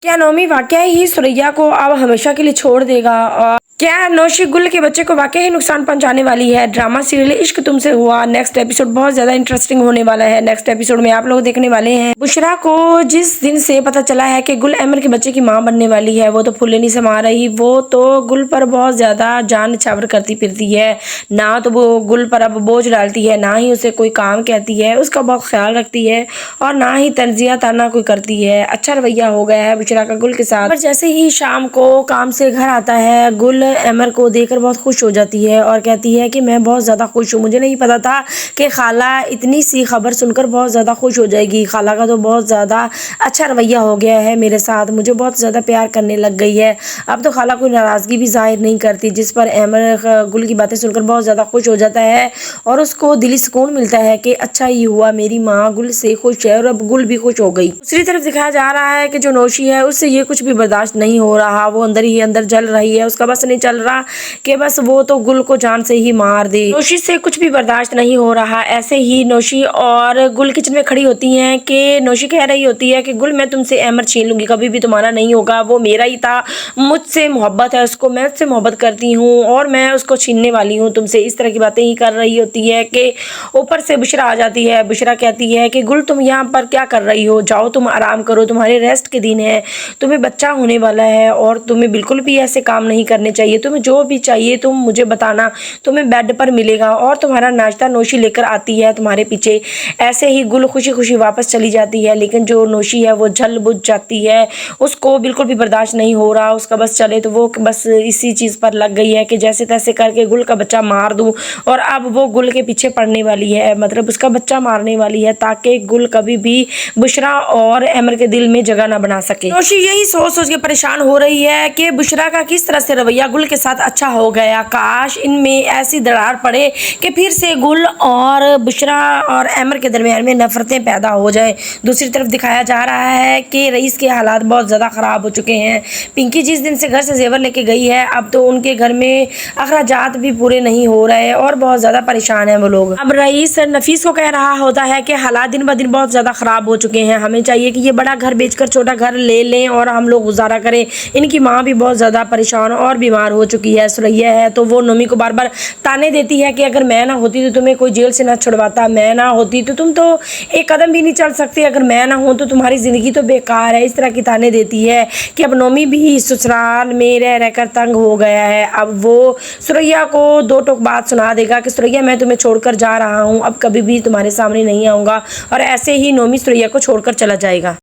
क्या नौमी वाकई ही सुरैया को अब हमेशा के लिए छोड़ देगा? और क्या नौशी गुल के बच्चे को वाकई ही नुकसान पहुंचाने वाली है? ड्रामा सीरियल इश्क तुमसे हुआ नेक्स्ट एपिसोड बहुत ज्यादा इंटरेस्टिंग होने वाला है। नेक्स्ट एपिसोड में आप लोग देखने वाले हैं बुशरा को जिस दिन से पता चला है कि गुल अमर के बच्चे की मां बनने वाली है, वो तो फुल्ले नहीं समा रही। वो तो गुल पर बहुत ज्यादा जान निछावर करती फिरती है, ना तो वो गुल पर अब बोझ डालती है, ना ही उसे कोई काम कहती है, उसका बहुत ख्याल रखती है और ना ही तंजिया ताना कोई करती है। अच्छा रवैया हो गया है बुशरा का गुल के साथ। पर जैसे ही शाम को काम से घर आता है, गुल अमर को देखकर बहुत खुश हो जाती है और कहती है कि मैं बहुत ज़्यादा खुश हूँ, मुझे नहीं पता था कि खाला इतनी सी खबर सुनकर बहुत ज़्यादा खुश हो जाएगी। खाला का तो बहुत ज़्यादा अच्छा रवैया हो गया है मेरे साथ, मुझे बहुत ज़्यादा प्यार करने लग गई है। अब तो खाला कोई नाराज़गी भी जाहिर नहीं करती, जिस पर अमर गुल की बातें सुनकर बहुत ज़्यादा खुश हो जाता है और उसको दिली सुकून मिलता है कि अच्छा ही हुआ, मेरी माँ गुल से खुश है और अब गुल भी खुश हो गई। दूसरी तरफ दिखाया जा रहा है कि जो नौशी है उससे ये कुछ भी बर्दाश्त नहीं हो रहा, वो अंदर ही अंदर जल रही है, उसका बस नहीं चल रहा कि बस वो तो गुल को जान से ही मार दे। नौशी से कुछ भी बर्दाश्त नहीं हो रहा। ऐसे ही नौशी और गुल किचन में खड़ी होती हैं कि नौशी कह रही होती है कि गुल मैं तुमसे अमर छीन लूंगी, कभी भी तुम्हारा नहीं होगा, वो मेरा ही था, मुझसे मोहब्बत है उसको, मैं उससे मोहब्बत करती हूँ और मैं उसको छीनने वाली हूँ तुमसे। इस तरह की बातें ही कर रही होती है कि ऊपर से बुशरा आ जाती है। बुशरा कहती है कि गुल तुम यहाँ पर क्या कर रही हो, जाओ तुम आराम करो, तुम्हारे रेस्ट के दिन है, तुम्हें बच्चा होने वाला है और तुम्हें बिल्कुल भी ऐसे काम नहीं करने चाहिए। तुम्हें जो भी चाहिए तुम मुझे बताना, तुम्हें बेड पर मिलेगा और तुम्हारा नाश्ता नौशी लेकर आती है तुम्हारे पीछे। ऐसे ही गुल खुशी खुशी वापस चली जाती है, लेकिन जो नौशी है वो जल बुझ जाती है, उसको बिल्कुल भी बर्दाश्त नहीं हो रहा, उसका बस चले तो वो बस इसी चीज़ पर लग गई है कि जैसे तैसे करके गुल का बच्चा मार दूं और अब वो गुल के पीछे पड़ने वाली है, मतलब उसका बच्चा मारने वाली है ताकि गुल कभी भी बुशरा और अमर के दिल में जगह ना बना सके। नौशी यही सोच सोच के परेशान हो रही है कि बुशरा का किस तरह से रवैया गुल के साथ अच्छा हो गया, काश इनमें ऐसी दरार पड़े कि फिर से गुल और बुशरा और अमर के दरमियान में नफरतें पैदा हो जाए। दूसरी तरफ दिखाया जा रहा है कि रईस के हालात बहुत ज़्यादा ख़राब हो चुके हैं। पिंकी जिस दिन से घर से जेवर लेके गई है, अब तो उनके घर में अखराजात भी पूरे नहीं हो रहे और बहुत ज़्यादा परेशान हैं वो लोग। अब रईस नफीस को कह रहा होता है कि हालात दिन ब दिन बहुत ज़्यादा ख़राब हो चुके हैं, हमें चाहिए कि ये बड़ा घर बेचकर छोटा घर ले लें और हम लोग गुजारा करें। इनकी माँ भी बहुत ज़्यादा परेशान और बीमार हो चुकी है। सुरैया है तो वो नोमी को बार बार ताने देती है कि अगर मैं ना होती तो तुम्हें कोई जेल से ना छुड़वाता, मैं ना होती तो तुम तो एक कदम भी नहीं चल सकते, अगर मैं ना हूँ तो तुम्हारी ज़िंदगी तो बेकार है। इस तरह की ताने देती है कि अब नोमी भी ससुराल में रह रहकर तंग हो गया है। अब वो सुरैया को दो टोक बात सुना देगा कि सुरैया मैं तुम्हें छोड़कर जा रहा हूँ, अब कभी भी तुम्हारे सामने नहीं आऊँगा, और ऐसे ही नोमी सुरैया को छोड़कर चला जाएगा।